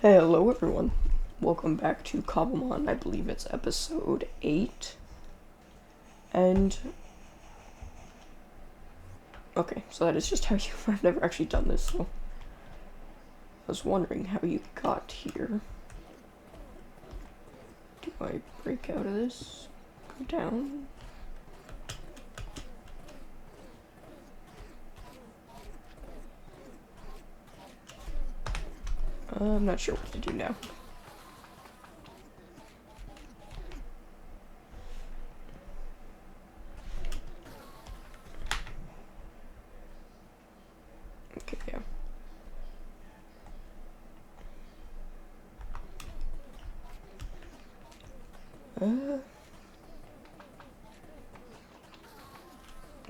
Hello everyone, welcome back to Cobblemon. I believe it's episode 8, and okay, so that is just how you, I've never actually done this, so I was wondering how you got here. Do I break out of this? Go down? I'm not sure what to do now. Okay, yeah.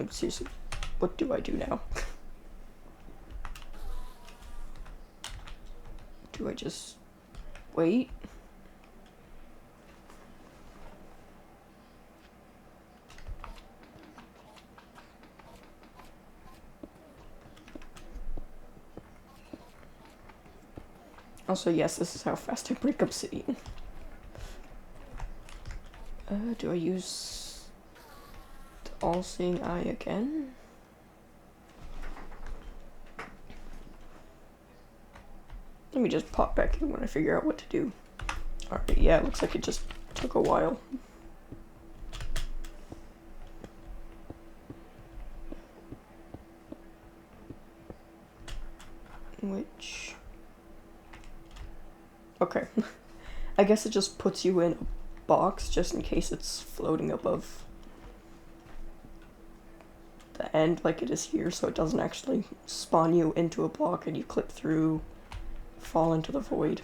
Seriously, what do I do now? Do I just wait? Also, yes, this is how fast I break obsidian. Do I use the all-seeing eye again? Let me just pop back in when I figure out what to do. Alright, yeah, it looks like it just took a while. Which... okay. I guess it just puts you in a box just in case it's floating above the end like it is here, so it doesn't actually spawn you into a block and you clip through, fall into the void.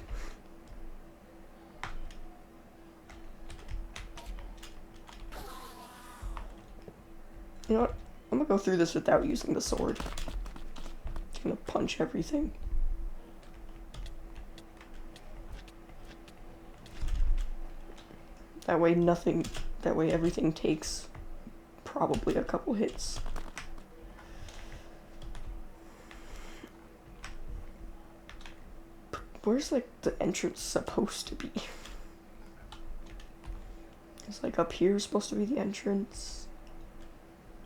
You know what? I'm gonna go through this without using the sword. Just gonna punch everything. That way everything takes probably a couple hits. Where's, like, the entrance supposed to be? It's like up here supposed to be the entrance.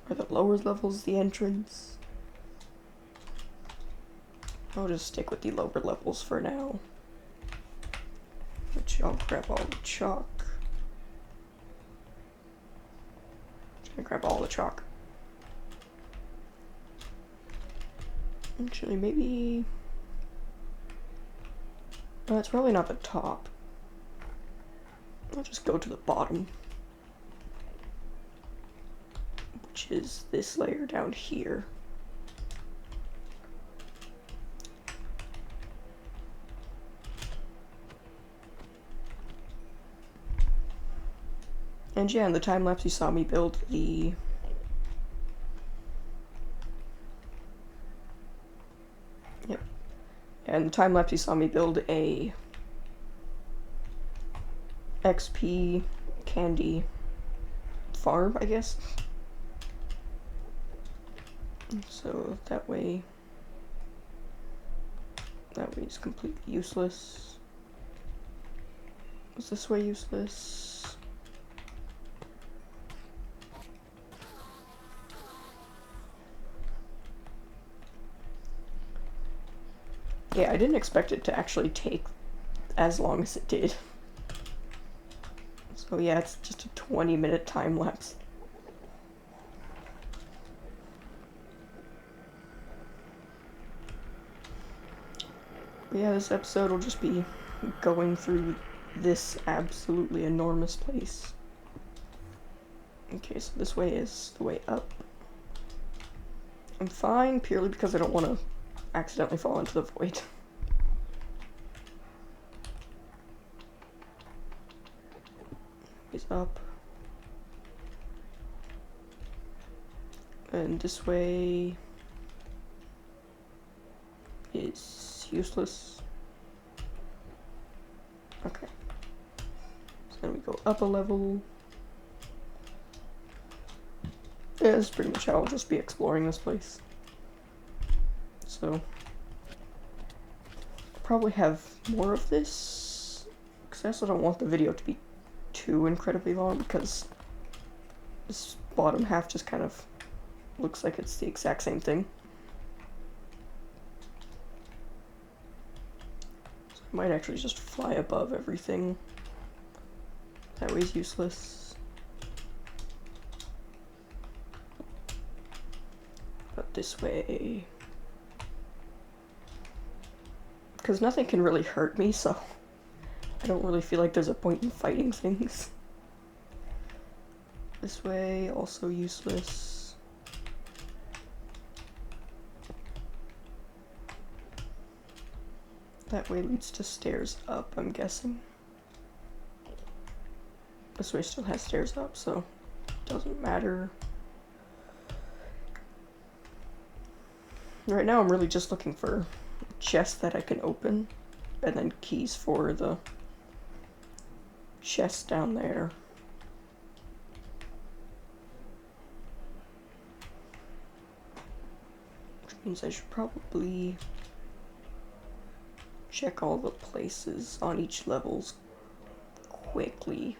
Are the lower levels the entrance? I'll just stick with the lower levels for now. Which I'll grab all the chalk. I grab all the chalk. Actually, maybe... no, it's probably not the top. I'll just go to the bottom. Which is this layer down here. And yeah, in the time lapse you saw me build the... yep. And the time lapse you saw me build a XP candy farm, I guess. So that way it's completely useless. Was this way useless? Yeah, I didn't expect it to actually take as long as it did. So yeah, it's just a 20-minute time lapse. But yeah, this episode will just be going through this absolutely enormous place. Okay, so this way is the way up. I'm fine purely because I don't want to accidentally fall into the void. Is up. And this way is useless. Okay. So then we go up a level. Yeah, this is pretty much how I'll just be exploring this place. So, probably have more of this, because I also don't want the video to be too incredibly long, because this bottom half just kind of looks like it's the exact same thing. So I might actually just fly above everything. That way's useless. But this way... because nothing can really hurt me, so I don't really feel like there's a point in fighting things. This way, also useless. That way leads to stairs up, I'm guessing. This way still has stairs up, so it doesn't matter. Right now I'm really just looking for chests that I can open, and then keys for the chest down there. Which means I should probably check all the places on each levels quickly.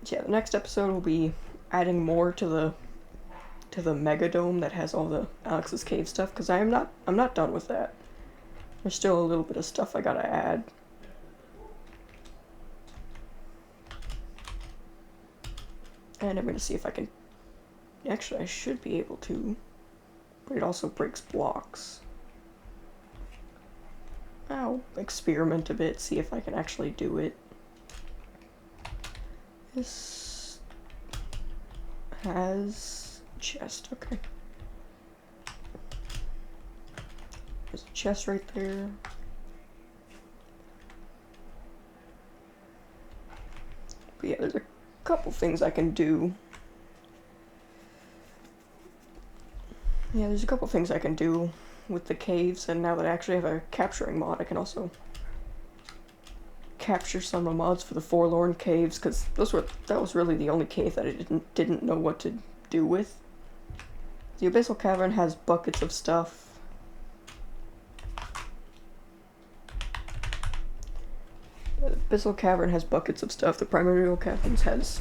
Yeah, the next episode will be adding more to the mega dome that has all the Alex's Cave stuff, because I'm not done with that. There's still a little bit of stuff I gotta add. And I'm gonna see if I can... actually, I should be able to, but it also breaks blocks. I'll experiment a bit, see if I can actually do it. This has chest, okay. There's a chest right there. But yeah, there's a couple things I can do. Yeah, there's a couple things I can do with the caves, and now that I actually have a capturing mod, I can also capture some of the mods for the Forlorn caves, because that was really the only cave that I didn't know what to do with. The Abyssal Cavern has buckets of stuff. The Abyssal Cavern has buckets of stuff. The Primordial Caverns has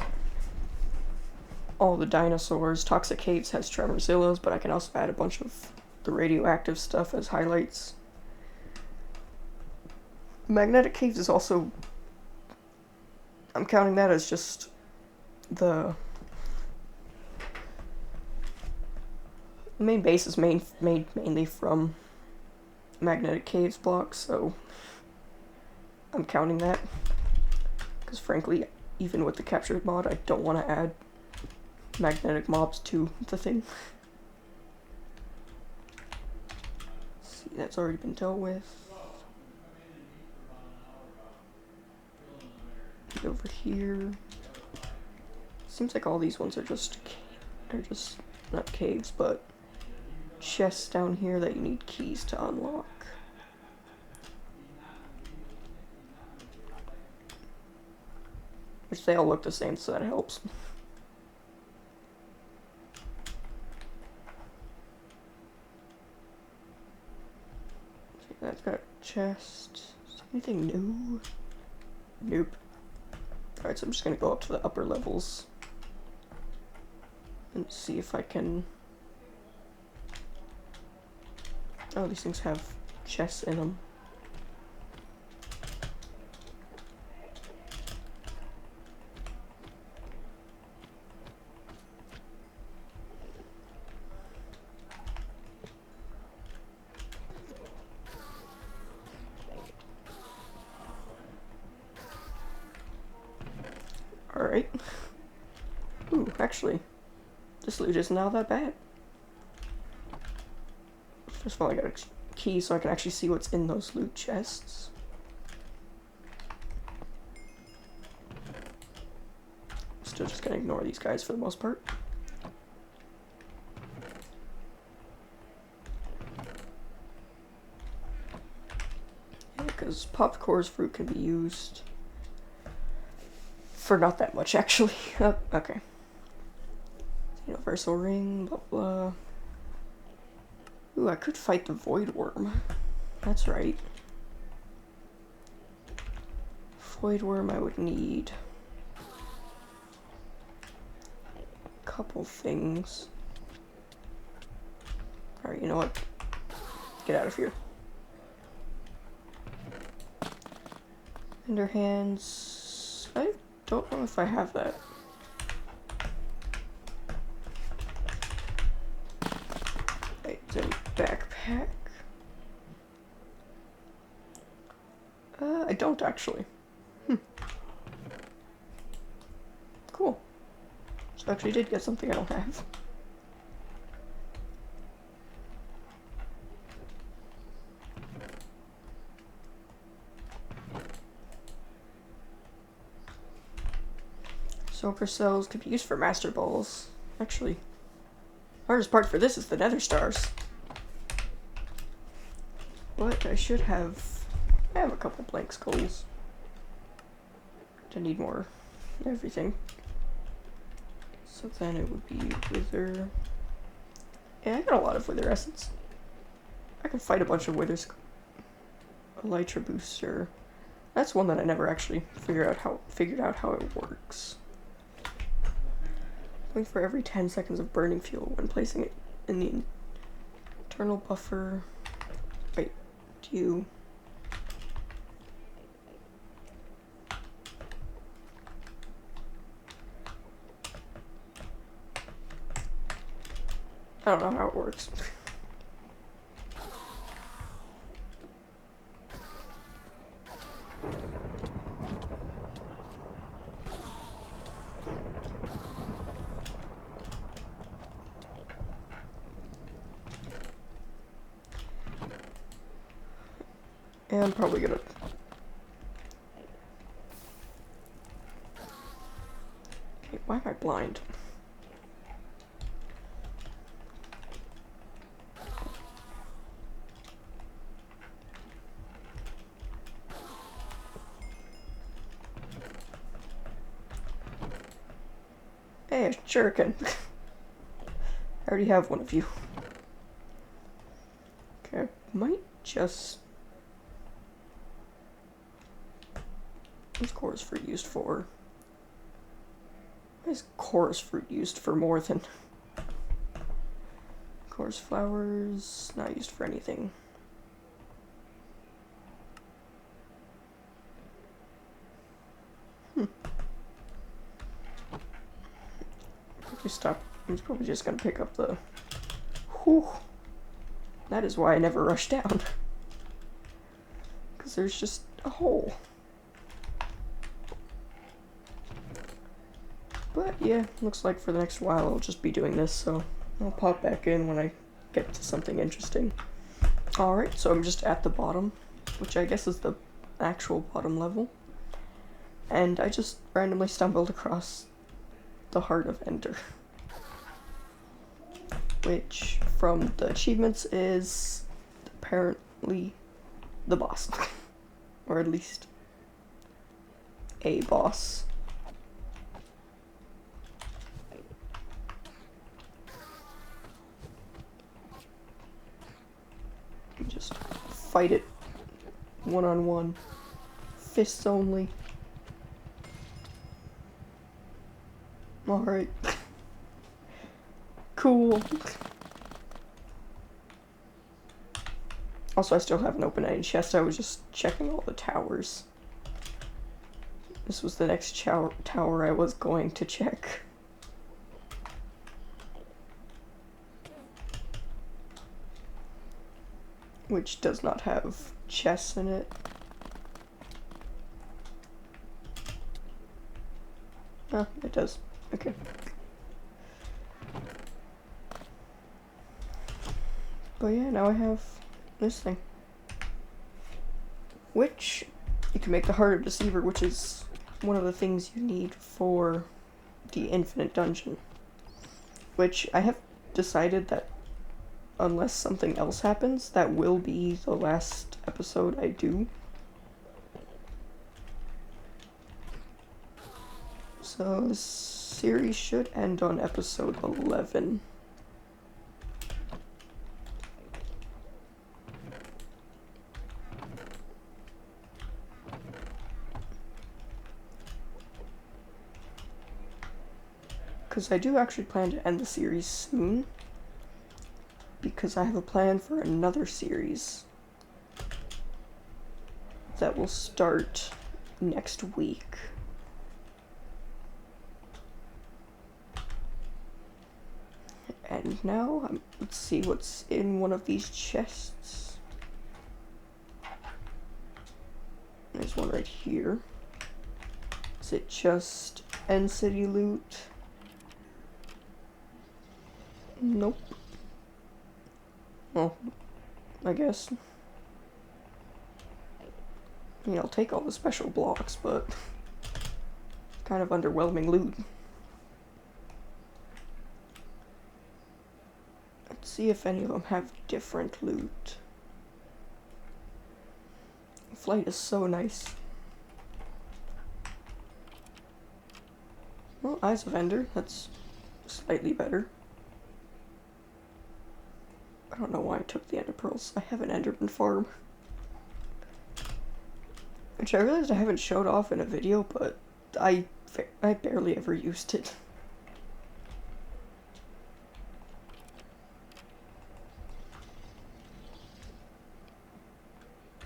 all the dinosaurs. Toxic Caves has Tremorzillas, but I can also add a bunch of the radioactive stuff as highlights. Magnetic Caves is also... I'm counting that as just the main base is made mainly from Magnetic Caves blocks, so I'm counting that. Because frankly, even with the captured mod, I don't want to add magnetic mobs to the thing. See, that's already been dealt with. Get over here. Seems like all these ones are just not caves, but chests down here that you need keys to unlock. Which they all look the same, so that helps. That's got a chest. Is there anything new? Nope. Alright, so I'm just gonna go up to the upper levels and see if I can... oh, these things have chests in them. Alright. Ooh, actually, this loot isn't all that bad. First of all, I got a key so I can actually see what's in those loot chests. Still just gonna ignore these guys for the most part. Yeah, because popcorn's fruit can be used for not that much, actually. Oh, okay. Universal ring, blah blah. Ooh, I could fight the Void Worm. That's right. Void worm I would need. A couple things. Alright, you know what? Get out of here. Ender hands. I don't know if I have that. Right, then backpack. I don't actually. Cool. So I actually did get something I don't have. Soaker cells could be used for master balls. Actually, hardest part for this is the nether stars. But I should have... I have a couple blank skulls. I need more everything. So then it would be wither. Yeah, I got a lot of wither essence. I can fight a bunch of withers. Elytra booster. That's one that I never actually figured out how it works. Wait for every 10 seconds of burning fuel when placing it in the internal buffer. Wait, do you... I don't know how it works. And I'm probably gonna... Okay, why am I blind? Hey, a shuriken. I already have one of you. Okay, I might just... What's chorus fruit used for? Why is chorus fruit used for more than... Chorus flowers, not used for anything. Stop. I'm probably just gonna pick up the... Whew. That is why I never rush down. Because there's just a hole. But yeah, looks like for the next while I'll just be doing this, so I'll pop back in when I get to something interesting. Alright, so I'm just at the bottom, which I guess is the actual bottom level. And I just randomly stumbled across the Heart of Ender. Which, from the achievements, is apparently the boss. Or at least a boss. Just fight it one-on-one. Fists only. Alright. Cool. Also, I still haven't opened any chest. I was just checking all the towers. This was the next tower I was going to check. Which does not have chests in it. Oh, it does. Okay. But yeah, now I have this thing. Which, you can make the Heart of Deceiver, which is one of the things you need for the Infinite Dungeon. Which, I have decided that unless something else happens, that will be the last episode I do. So, this series should end on episode 11. because I do actually plan to end the series soon, because I have a plan for another series that will start next week. And now, let's see what's in one of these chests. There's one right here. Is it just End City loot? Nope. Well, I guess. I mean, I'll take all the special blocks, but kind of underwhelming loot. Let's see if any of them have different loot. Flight is so nice. Well, Eyes of Ender, that's slightly better. I don't know why I took the Ender Pearls. I have an Enderman farm. Which I realized I haven't showed off in a video, but I barely ever used it.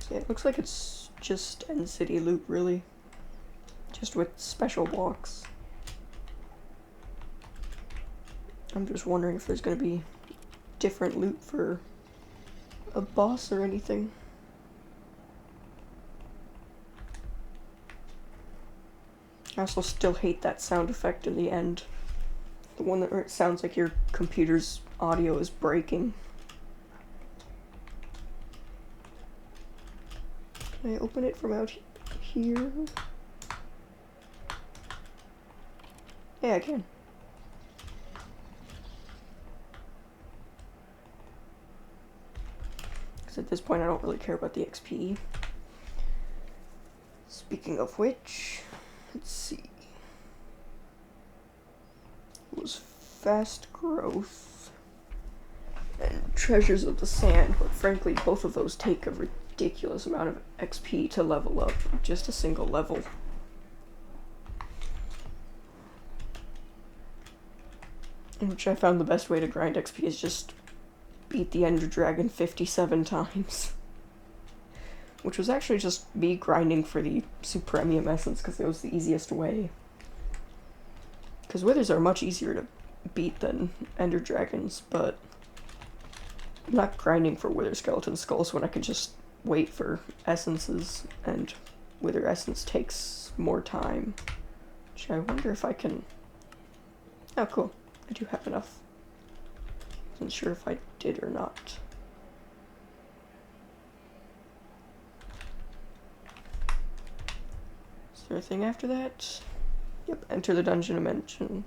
Yeah, it looks like it's just End City loot, really. Just with special blocks. I'm just wondering if there's gonna be different loot for a boss or anything. I also still hate that sound effect in the end. The one where it sounds like your computer's audio is breaking. Can I open it from out here? Yeah, I can. Because at this point I don't really care about the XP. Speaking of which, let's see. It was fast growth and treasures of the sand, but frankly both of those take a ridiculous amount of XP to level up, just a single level. In which I found the best way to grind XP is just beat the Ender Dragon 57 times. Which was actually just me grinding for the Supremium Essence because it was the easiest way. Because Withers are much easier to beat than Ender Dragons, but I'm not grinding for Wither Skeleton Skulls when I can just wait for essences, and Wither Essence takes more time. Which I wonder if I can... Oh, cool. I do have enough. Wasn't sure if I did or not. Is there a thing after that? Yep, enter the dungeon dimension.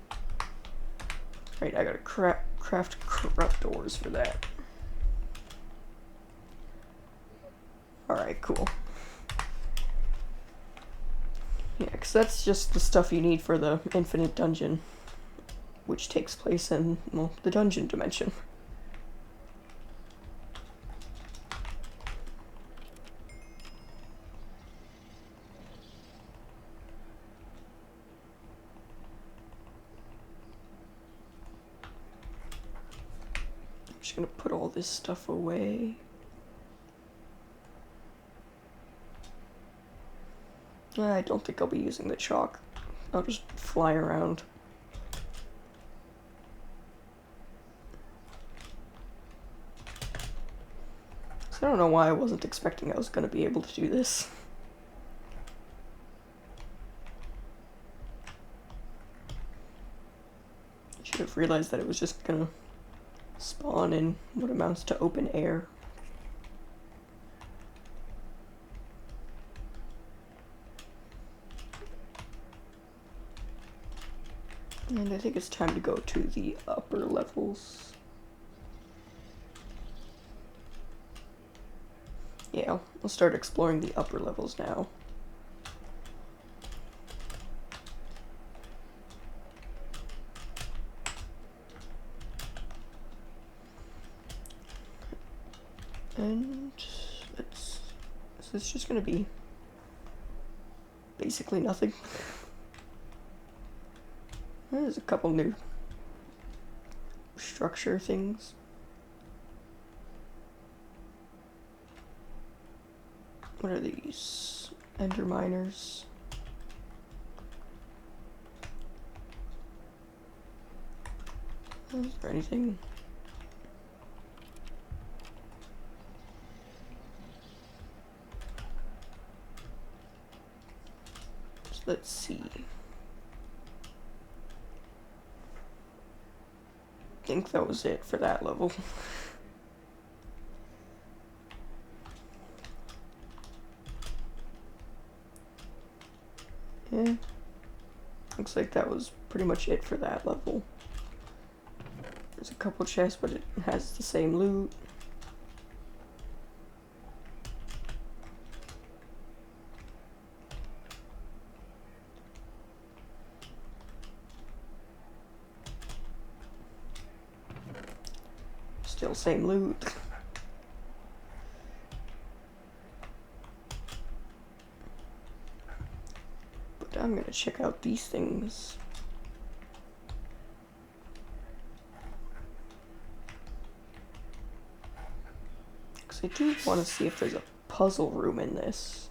Right, I gotta craft corrupt doors for that. Alright, cool. Yeah, because that's just the stuff you need for the infinite dungeon, which takes place in, well, the dungeon dimension. I'm just gonna put all this stuff away. I don't think I'll be using the chalk. I'll just fly around. So I don't know why I wasn't expecting I was going to be able to do this. I should have realized that it was just going to spawn in what amounts to open air. And I think it's time to go to the upper levels. Yeah, I'll start exploring the upper levels now. And it's just gonna be basically nothing. There's a couple new structure things. What are these? Ender miners. Is there anything? So let's see. I think that was it for that level. Yeah. Looks like that was pretty much it for that level. There's a couple chests, but it has the same loot. Still same loot. But I'm gonna check out these things. Because I do want to see if there's a puzzle room in this.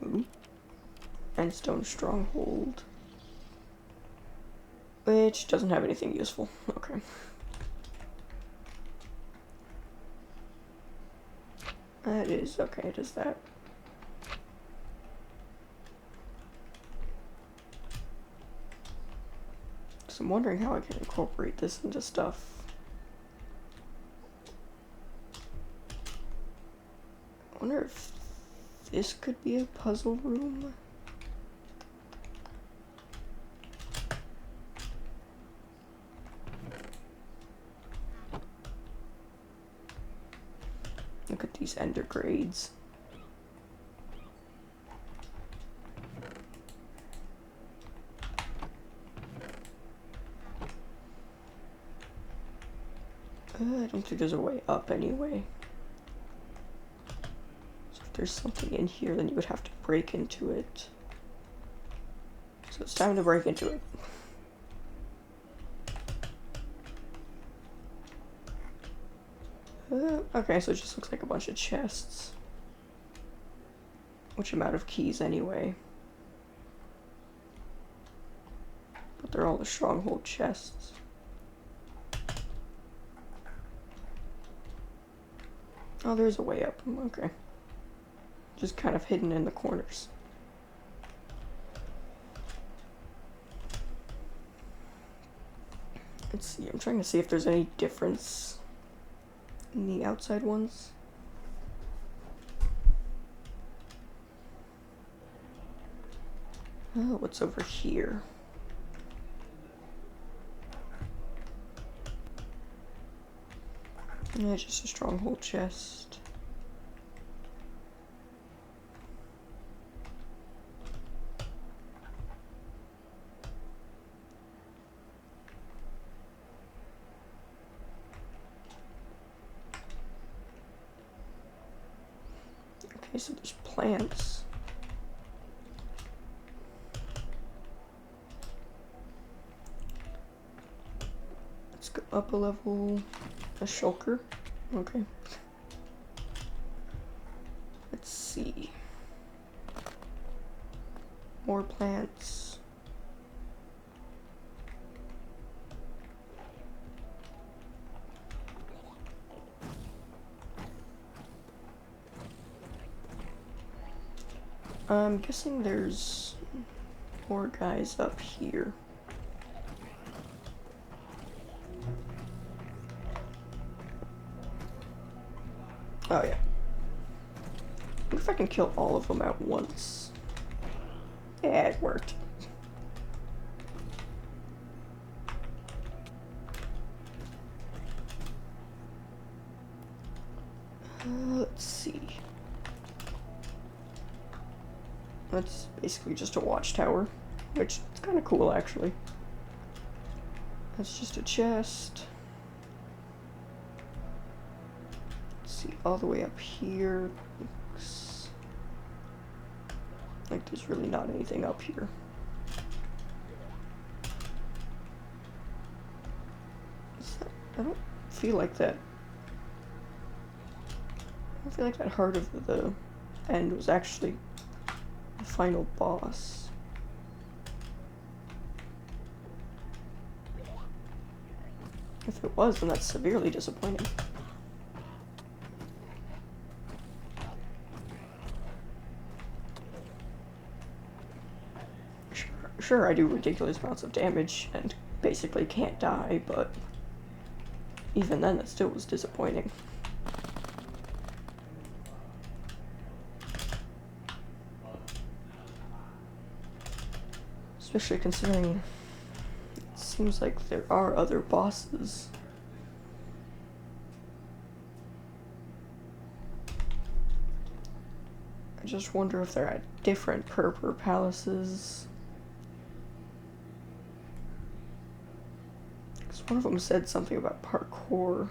Ooh. Endstone stronghold. Which doesn't have anything useful. Okay. That is, okay, it is that. So I'm wondering how I can incorporate this into stuff. I wonder if this could be a puzzle room. Look at these ender grades. I don't think there's a way up anyway. So if there's something in here, then you would have to break into it. So it's time to break into it. Okay, so it just looks like a bunch of chests. Which I'm out of keys anyway. But they're all the stronghold chests. Oh, there's a way up. Okay. Just kind of hidden in the corners. Let's see, I'm trying to see if there's any difference in the outside ones. Oh, what's over here? Yeah, just a stronghold chest. Okay, so there's plants. Let's go up a level. A shulker. Okay. Let's see. More plants. I'm guessing there's more guys up here. Oh yeah. What if I can kill all of them at once? Yeah, it worked. Let's see. That's basically just a watchtower, which is kind of cool actually. That's just a chest. Let's see, all the way up here. like there's really not anything up here. I don't feel like that. I feel like that heart of the end was actually the final boss. If it was, then that's severely disappointing. Sure, I do ridiculous amounts of damage and basically can't die, but even then, that still was disappointing. Especially considering it seems like there are other bosses. I just wonder if they're at different Purpur Palaces. Because one of them said something about parkour.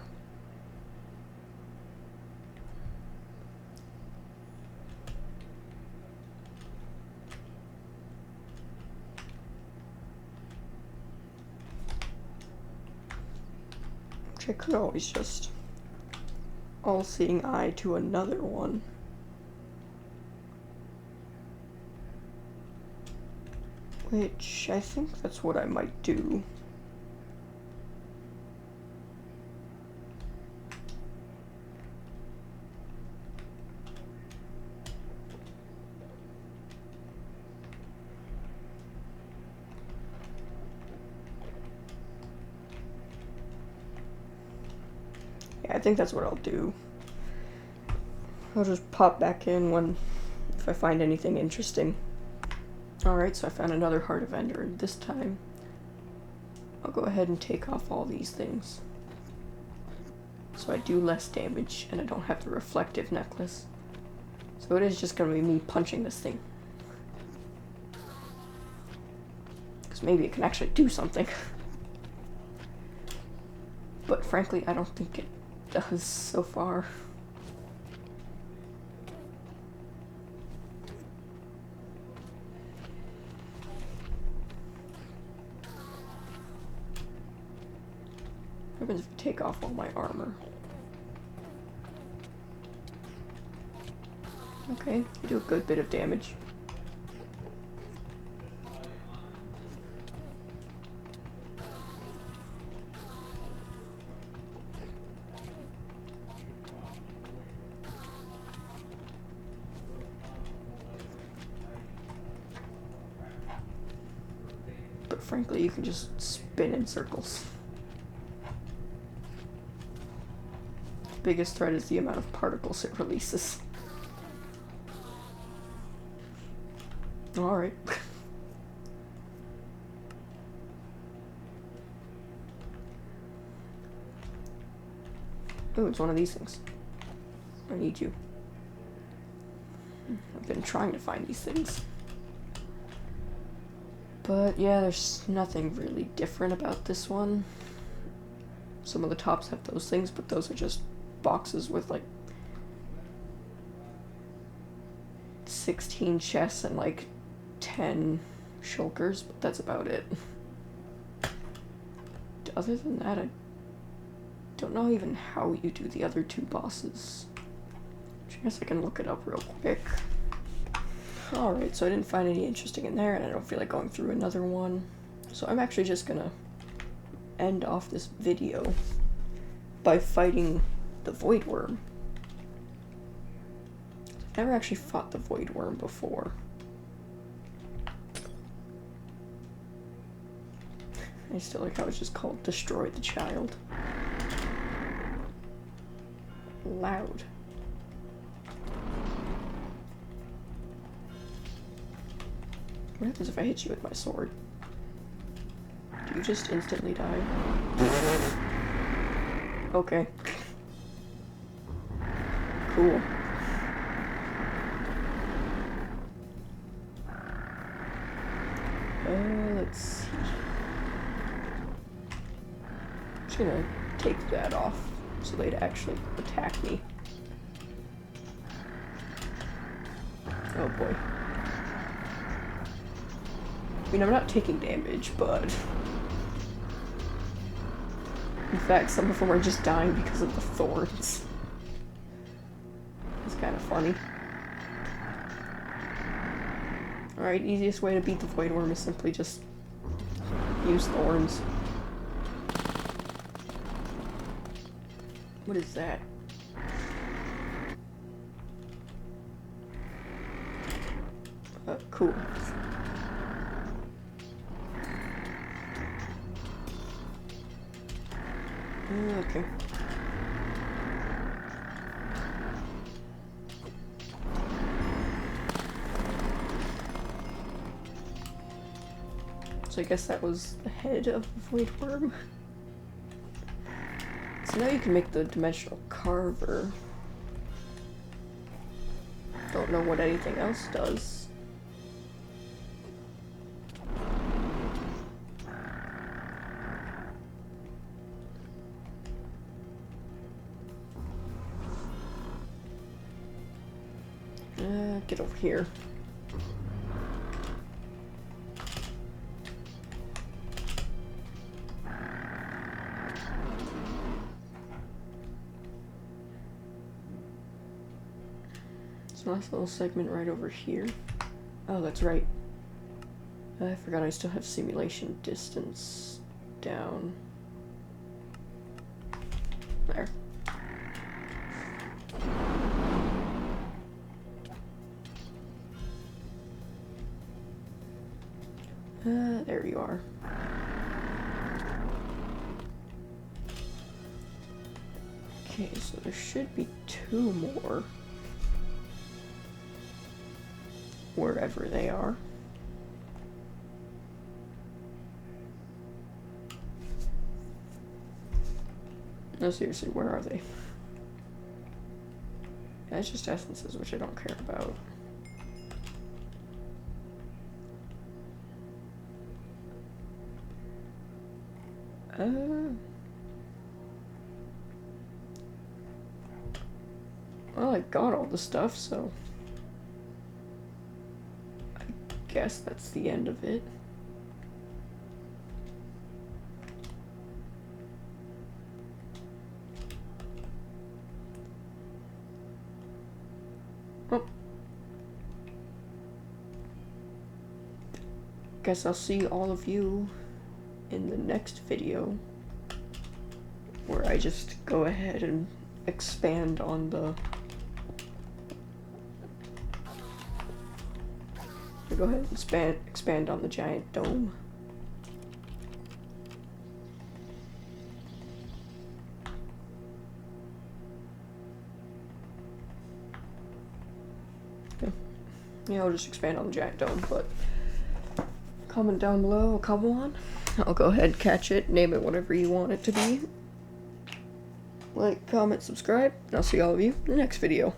Which I could always just all-seeing eye to another one. Which I think that's what I might do. Yeah, I think that's what I'll do. I'll just pop back in if I find anything interesting. Alright, so I found another Heart of Ender, and this time I'll go ahead and take off all these things. So I do less damage, and I don't have the reflective necklace. So it is just going to be me punching this thing. Because maybe it can actually do something. But frankly, I don't think it does so far. What happens if I take off all my armor? Okay, you do a good bit of damage. But frankly, you can just spin in circles. The biggest threat is the amount of particles it releases. Alright. Ooh, it's one of these things. I need you. I've been trying to find these things. But yeah, there's nothing really different about this one. Some of the tops have those things, but those are just boxes with like 16 chests and like 10 shulkers, but that's about it. Other than that, I don't know even how you do the other two bosses. I guess I can look it up real quick. Alright, so I didn't find any interesting in there, and I don't feel like going through another one. So I'm actually just gonna end off this video by fighting the Void Worm. I've never actually fought the Void Worm before. I still like how it's just called Destroy the Child. Loud. What happens if I hit you with my sword? Do you just instantly die? Okay. Cool. Let's see. I'm just gonna take that off so they'd actually attack me. Oh boy. mean, I'm not taking damage, but... In fact, some of them are just dying because of the thorns. It's kind of funny. Alright, easiest way to beat the Void Worm is simply just use thorns. What is that? Cool. Okay. So I guess that was the head of the Void Worm. So now you can make the Dimensional Carver. Don't know what anything else does. Get over here. This nice little segment right over here. Oh, that's right. I forgot I still have simulation distance down. There. There you are. Okay, so there should be 2 more. Wherever they are. No, seriously, where are they? Yeah, it's just essences, which I don't care about. Well, I got all the stuff, so I guess that's the end of it. Well, guess I'll see all of you in the next video, where I just go ahead and expand on the... Go ahead and expand on the giant dome. Yeah, I'll just expand on the giant dome, but comment down below a Cobblemon. I'll go ahead and catch it, name it whatever you want it to be. Like, comment, subscribe, and I'll see all of you in the next video.